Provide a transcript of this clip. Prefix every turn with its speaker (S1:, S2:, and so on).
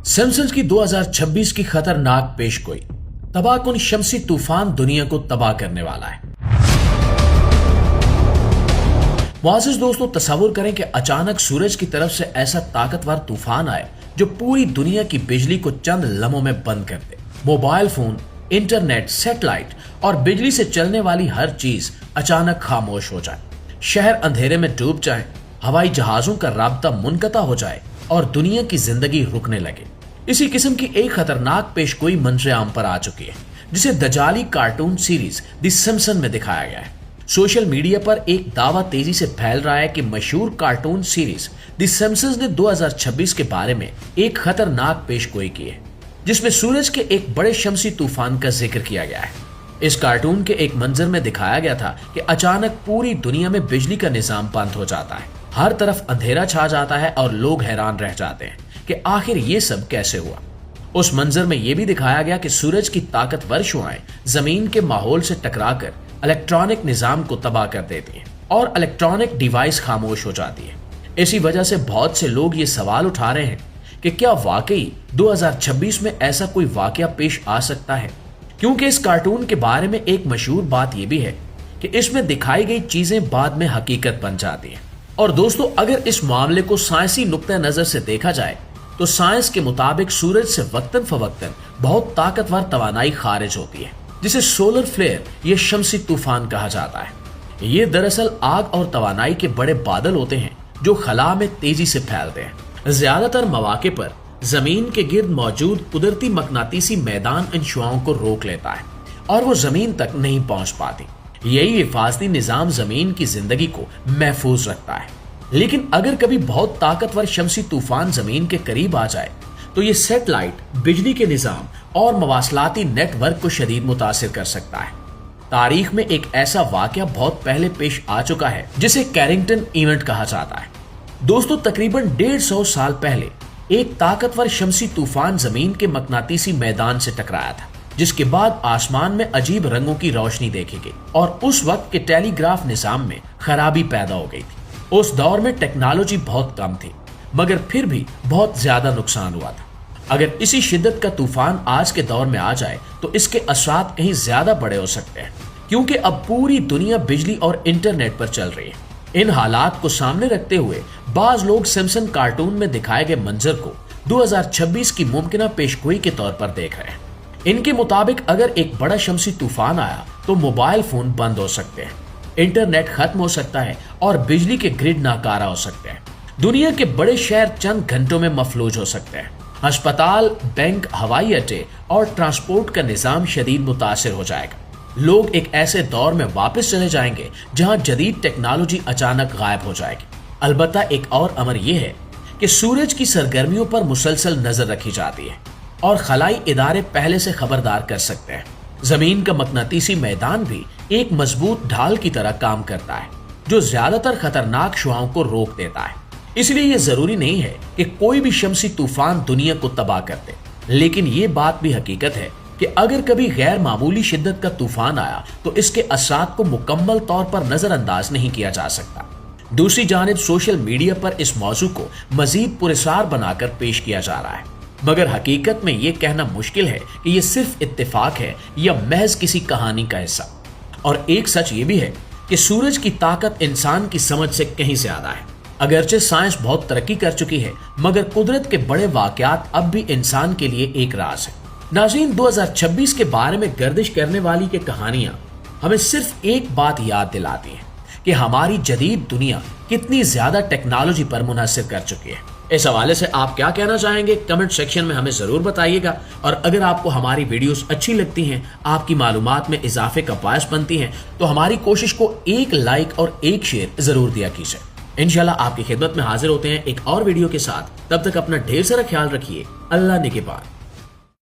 S1: Simpson's की 2026 की खतरनाक पेशगोई। तबाहकुन शमसी तूफान दुनिया को तबाह करने वाला है। मुआज़िज़ दोस्तों, तसव्वुर करें कि अचानक सूरज की तरफ से ऐसा ताकतवर तूफान आए जो पूरी दुनिया की बिजली को चंद लम्हों में बंद कर दे। मोबाइल फोन, इंटरनेट, सैटेलाइट और बिजली से चलने वाली हर चीज अचानक खामोश हो जाए, शहर अंधेरे में डूब जाए, हवाई जहाजों का राब्ता मुनक़ता हो जाए और दुनिया की जिंदगी रुकने लगे। इसी किस्म की एक खतरनाक पेशगोई मंजर आम पर आ चुकी है, जिसे दजाली कार्टून सीरीज द सिम्पसन्स में दिखाया गया है। सोशल मीडिया पर एक दावा तेजी से फैल रहा है कि मशहूर कार्टून सीरीज द सिम्पसन्स ने 2026 के बारे में एक खतरनाक पेशगोई की है, जिसमें सूरज के एक बड़े शमसी तूफान का जिक्र किया गया है। इस कार्टून के एक मंजर में दिखाया गया था कि अचानक पूरी दुनिया में बिजली का निजाम बंद हो जाता है, हर तरफ अंधेरा छा जाता है और लोग हैरान रह जाते हैं कि आखिर ये सब कैसे हुआ। उस मंजर में यह भी दिखाया गया कि सूरज की ताकतवर शुआएं जमीन के माहौल से टकराकर इलेक्ट्रॉनिक निजाम को तबाह कर देती हैं और इलेक्ट्रॉनिक डिवाइस खामोश हो जाती है। इसी वजह से बहुत से लोग ये सवाल उठा रहे हैं कि क्या वाकई 2026 में ऐसा कोई वाकया पेश आ सकता है, क्योंकि इस कार्टून के बारे में एक मशहूर बात यह भी है कि इसमें दिखाई गई चीजें बाद में हकीकत बन जाती हैं। और दोस्तों, अगर इस मामले को साइंसी नुक्ते नजर से देखा जाए तो साइंस के मुताबिक सूरज से वक्तन फवक्तन बहुत ताकतवर तवानाई खारिज होती है, जिसे सोलर फ्लेयर या शमसी तूफान कहा जाता है। ये दरअसल आग और तवानाई के बड़े बादल होते हैं जो खला में तेजी से फैलते हैं। ज्यादातर मौके पर जमीन के गिर्द मौजूद कुदरती मकनातीसी मैदान इन शुआओं को रोक लेता है और वो जमीन तक नहीं पहुंच पाती। यही हिफाजती निजाम जमीन की जिंदगी को महफूज रखता है। लेकिन अगर कभी बहुत ताकतवर शमसी तूफान जमीन के करीब आ जाए तो ये सैटेलाइट, बिजली के निजाम और मवासलाती नेटवर्क को शदीद मुतासिर कर सकता है। तारीख में एक ऐसा वाकया बहुत पहले पेश आ चुका है जिसे कैरिंगटन इवेंट कहा जाता है। दोस्तों, तकरीबन 150 साल पहले एक ताकतवर शमसी तूफान जमीन के मकनातीसी मैदान से टकराया था, जिसके बाद आसमान में अजीब रंगों की रोशनी देखी गई और उस वक्त के टेलीग्राफ निजाम में खराबी पैदा हो गई थी। उस दौर में टेक्नोलॉजी बहुत कम थी, मगर फिर भी बहुत ज्यादा नुकसान हुआ था। अगर इसी शिद्दत का तूफान आज के दौर में आ जाए तो इसके असरात कहीं ज्यादा बड़े हो सकते हैं, क्योंकि अब पूरी दुनिया बिजली और इंटरनेट पर चल रही है। इन हालात को सामने रखते हुए बाज लोग सिम्पसन कार्टून में दिखाए गए मंजर को 2026 की मुमकिना पेशगोई के तौर पर देख रहे हैं। इनके मुताबिक अगर एक बड़ा शमसी तूफान आया तो मोबाइल फोन बंद हो सकते हैं, इंटरनेट खत्म हो सकता है और बिजली के ग्रिड नाकारा हो सकते हैं। दुनिया के बड़े शहर चंद घंटों में मफलूज हो सकते हैं। अस्पताल, बैंक, हवाई अड्डे और ट्रांसपोर्ट का निजाम शदीद मुतासिर हो जाएगा। लोग एक ऐसे दौर में वापस चले जाएंगे जहां जदीद टेक्नोलॉजी अचानक गायब हो जाएगी। अलबत्ता एक और अमर यह है कि सूरज की सरगर्मियों पर मुसलसल नजर रखी जाती है और खलाई इदारे पहले से खबरदार कर सकते हैं। जमीन का मकनातीसी मैदान भी एक मजबूत ढाल की तरह काम करता है जो ज्यादातर खतरनाक शुआओं को रोक देता है। इसलिए यह जरूरी नहीं है कि कोई भी शमसी तूफान दुनिया को तबाह कर दे, लेकिन ये बात भी हकीकत है कि अगर कभी गैर मामूली शिद्दत का तूफान आया तो इसके असरात को मुकम्मल तौर पर नजरअंदाज नहीं किया जा सकता। दूसरी जानिब सोशल मीडिया पर इस मौजू को मजीद पुरस्कार बनाकर पेश किया जा रहा है, मगर हकीकत में यह कहना मुश्किल है कि यह सिर्फ इत्तेफाक है या महज किसी कहानी का हिस्सा। और एक सच ये भी है कि सूरज की ताकत इंसान की समझ से कहीं ज्यादा है। अगरचे साइंस बहुत तरक्की कर चुकी है, मगर कुदरत के बड़े वाकयात अब भी इंसान के लिए एक राज है। नाज़रीन, 2026 के बारे में गर्दिश करने वाली के कहानियां हमें सिर्फ एक बात याद दिलाती हैं कि हमारी जदीद दुनिया कितनी ज्यादा टेक्नोलॉजी पर मुनहसर कर चुकी है। इस हवाले से आप क्या कहना चाहेंगे, कमेंट सेक्शन में हमें जरूर बताइएगा। और अगर आपको हमारी वीडियोस अच्छी लगती हैं, आपकी मालूमात में इजाफे का बायस बनती हैं, तो हमारी कोशिश को एक लाइक और एक शेयर जरूर दिया कीजिए। इंशाल्लाह आपकी खिदमत में हाजिर होते हैं एक और वीडियो के साथ। तब तक अपना ढेर सारा ख्याल रखिए। अल्लाह निगहबान।